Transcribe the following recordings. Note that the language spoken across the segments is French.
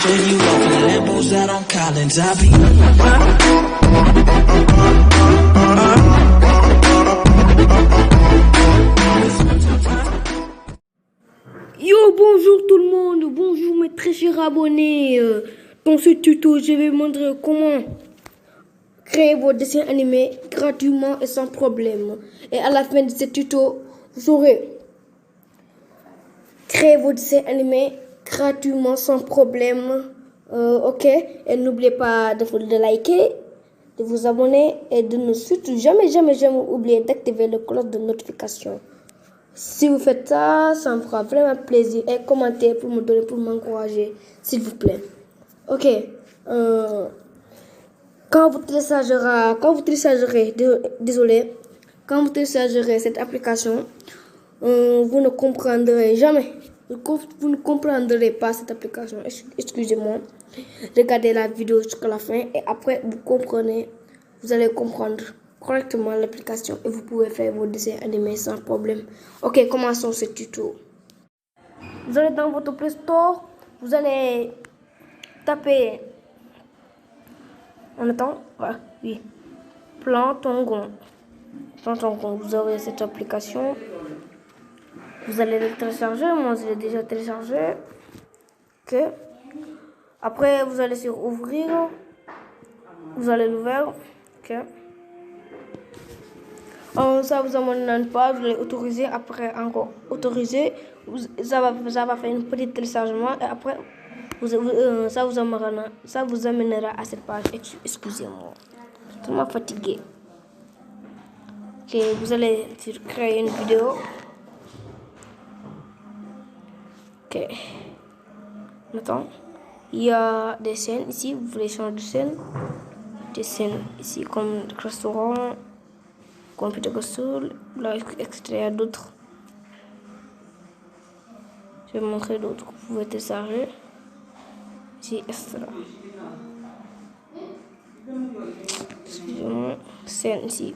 for you off the Lambos out on Collins. I be Yo, bonjour tout le monde, bonjour mes très chers abonnés. Dans ce tuto, je vais vous montrer comment créer vos dessins animés gratuitement et sans problème. Et à la fin de ce tuto, vous aurez créé vos dessins animés gratuitement sans problème. Ok, et n'oubliez pas de liker, de vous abonner et de ne surtout jamais oublier d'activer le cloche de notification. Si vous faites ça, ça me fera vraiment plaisir. Et commentez pour me donner, pour m'encourager, s'il vous plaît. Ok. Quand vous téléchargerez cette application, vous ne comprendrez jamais. Vous ne comprendrez pas cette application. Excusez-moi. Regardez la vidéo jusqu'à la fin et après vous allez comprendre correctement l'application et vous pouvez faire vos dessins animés sans problème. Ok, commençons ce tuto. Vous allez dans votre Play Store, vous allez taper en attendant, voilà, oui, Plantongon. Vous aurez cette application. Vous allez le télécharger. Moi, je l'ai déjà téléchargé. Ok. Après, vous allez sur ouvrir. Vous allez l'ouvrir. Ok. Ça vous amène pas. Vous allez autoriser. Après, encore autoriser. Ça va faire un petit téléchargement. Et après, ça vous amènera à cette page. Excusez-moi. Je suis tellement fatigué. Ok. Vous allez créer une vidéo. Ok. Maintenant, il y a des scènes ici. Vous voulez changer de scène. Des scènes ici comme restaurant, computer console, là, etc. Il y a d'autres. Je vais montrer d'autres que vous pouvez télécharger. Ici, extra. Excusez-moi. Scène ici.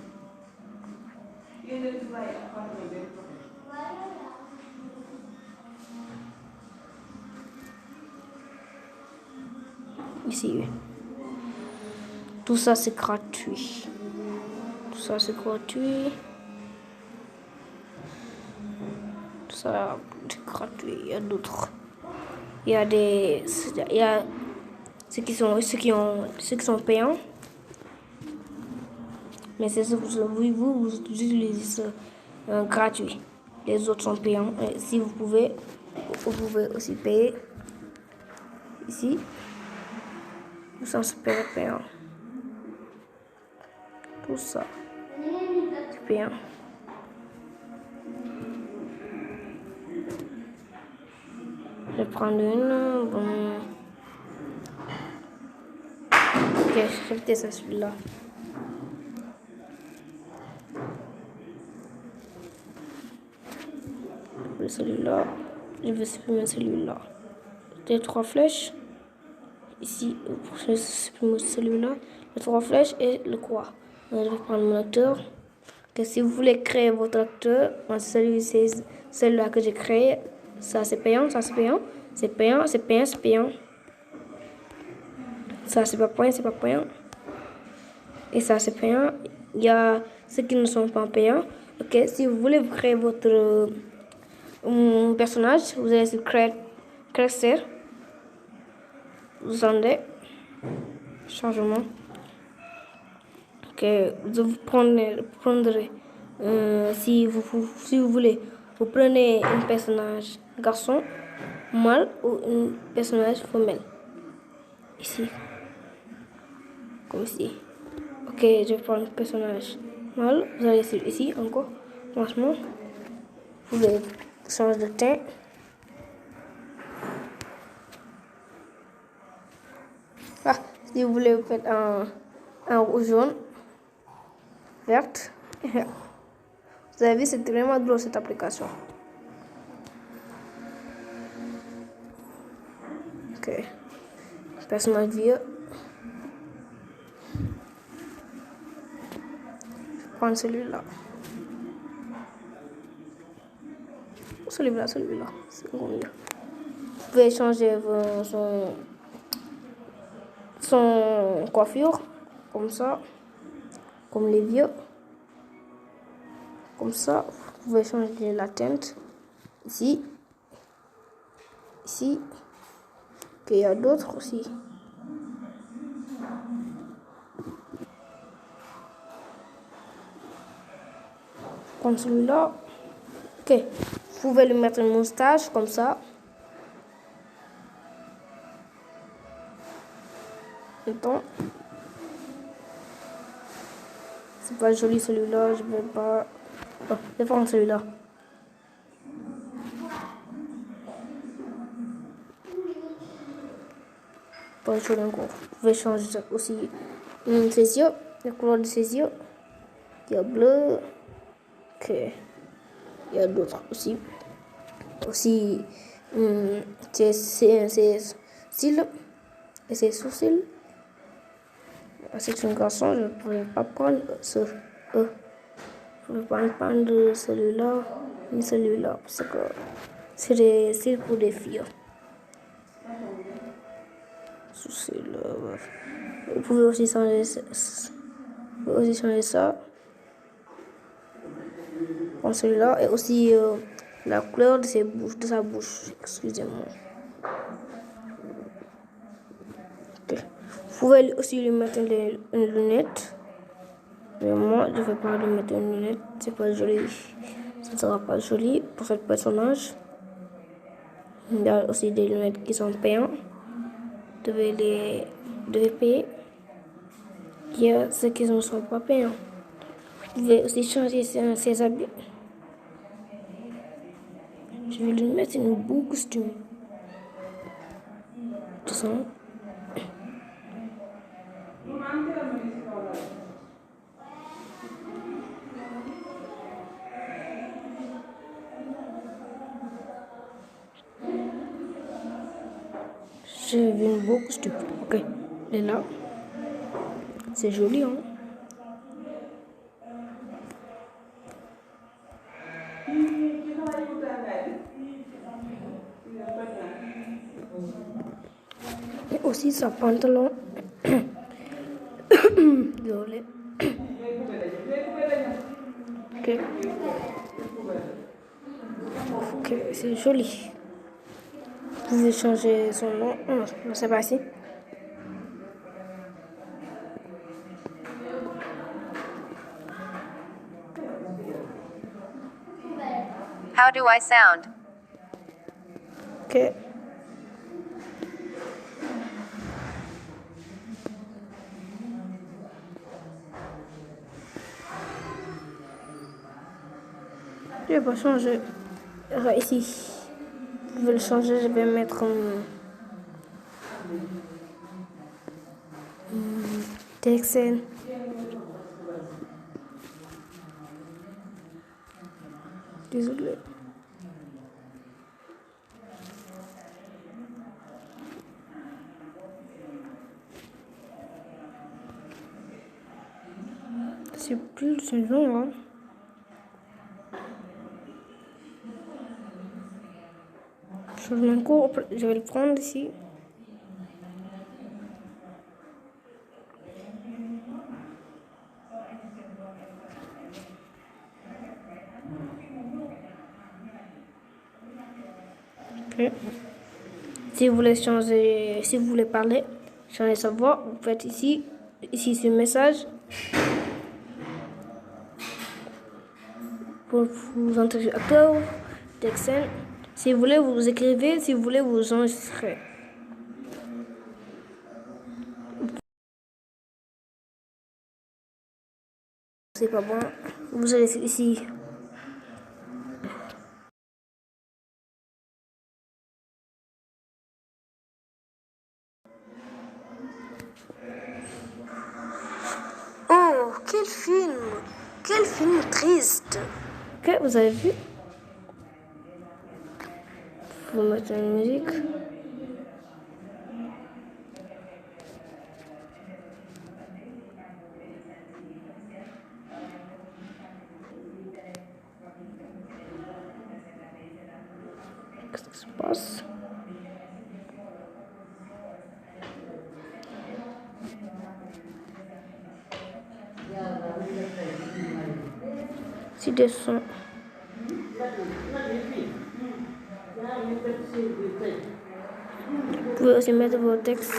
Ici. Tout ça c'est gratuit. Tout ça c'est gratuit. Tout ça c'est gratuit. Il y a d'autres. Il y a ceux qui sont payants. Mais c'est ce que vous utilisez ça gratuit. Les autres sont payants. Et si vous pouvez aussi payer. Ici. Tout ça c'est payant. Tout ça c'est payant. Je vais prendre une. Bon. Ok, je vais tester celui-là. Celui-là. Je vais supprimer celui-là. Les 3 flèches. Ici, je vais supprimer celui-là. Les 3 flèches et le croix. Je vais prendre mon acteur. Okay, si vous voulez créer votre acteur, celui-là que j'ai créé, ça c'est payant, ça c'est payant, c'est payant, c'est payant, c'est payant. Ça c'est pas payant, c'est pas payant. Et ça c'est payant. Il y a ceux qui ne sont pas payants. Ok, si vous voulez créer votre personnage, vous allez sur Créer. Vous allez changement. Ok, vous prendrez si vous voulez, vous prenez un personnage garçon, mâle ou un personnage femelle. Ici, comme ici. Ok, je vais prendre un personnage mâle. Vous allez sur ici encore. Franchement, vous allez changer de teint. Ah, si vous voulez, vous faites un rouge jaune, verte. Vous avez vu, c'est vraiment drôle cette application. Ok. Personnage vieux. Je vais prendre celui-là. Celui-là. C'est mieux. Vous pouvez changer son coiffure, comme ça, comme les vieux. Comme ça, vous pouvez changer la teinte. Ici. Ici. Ok, il y a d'autres aussi. Comme celui-là. Ok. Vous pouvez lui mettre une moustache comme ça. Attends. C'est pas joli celui-là, je vais pas. Oh, je vais prendre celui-là. Pas joli encore. Vous pouvez changer aussi ses yeux, la couleur de ses yeux. Il y a bleu. Ok. Il y a d'autres aussi. Aussi, ses cils et ses sourcils. C'est un garçon, je ne pourrais pas prendre ce. Je ne pourrais pas prendre celui-là ni celui-là parce que c'est des cils pour des filles. Sourcils. Vous pouvez aussi changer ça. Comme celui-là et aussi la couleur de sa bouche. Excusez-moi. Okay. Vous pouvez aussi lui mettre une lunette. Mais moi, je ne vais pas lui mettre une lunette. C'est pas joli. Ça ne sera pas joli pour ce personnage. Il y a aussi des lunettes qui sont payantes. Vous devez payer. Il y a ceux qui ne sont pas payants. Vous pouvez aussi changer ses habits. Je vais lui mettre une beau costume. Tu sens? J'ai vu une beau costume. Ok, elle est là. C'est joli, hein? Et aussi sa pantalon. Désolé. Ok. Ok, c'est joli. Vous pouvez changer son nom. Non, c'est pas si. How do I sound? Ok. Je vais pas changer. Ici. Je vais le changer. Je vais mettre Texan. Désolé. C'est long, hein. Changement court, je vais le prendre ici. Okay. Si vous voulez changer, si vous voulez parler, changer sa voix, vous faites ici. Ici, c'est le message. Pour vous entrer acteur, Texan. Si vous voulez, vous écrivez. Si vous voulez, vous enregistrez. C'est pas bon. Vous allez ici. Oh, quel film! Quel film triste! Ok, vous avez vu? Vous mettez une musique. Qu'est-ce qui se passe? Si des sons. Vous pouvez aussi mettre vos textes.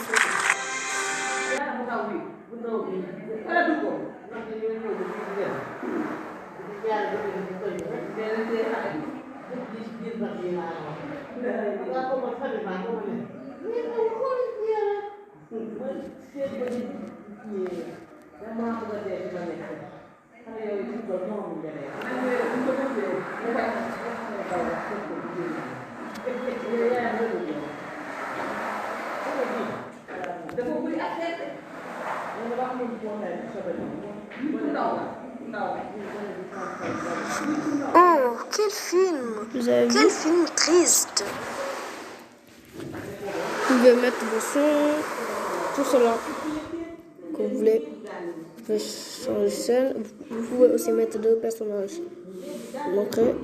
Oh, quel film! Vous avez vu? Quel film triste! Vous pouvez mettre vos sons, tout cela que vous voulez. Vous pouvez changer de scène. Vous pouvez aussi mettre deux personnages. Montrer.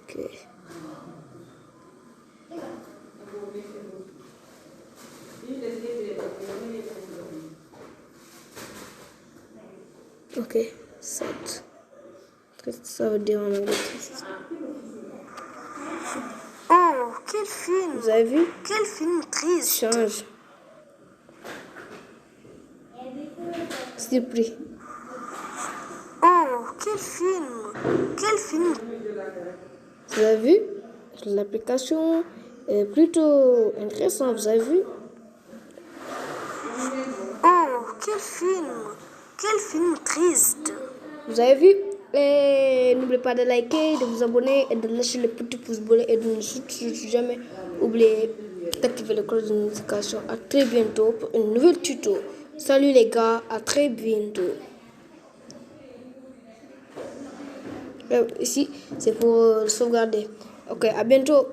Ok. Ok, triste. Triste, ça veut dire en anglais triste. Oh, quel film! Vous avez vu? Quel film triste! Change. Surpris. Oh, quel film! Quel film! Vous avez vu? L'application est plutôt intéressante, vous avez vu? Oh, quel film! Quel film triste! Vous avez vu? Et n'oubliez pas de liker, de vous abonner et de lâcher le petit pouce bleu et de ne surtout jamais oublier d'activer le cloche de notification. À très bientôt pour une nouvelle tuto. Salut les gars, à très bientôt. Ici, c'est pour sauvegarder. Ok, à bientôt.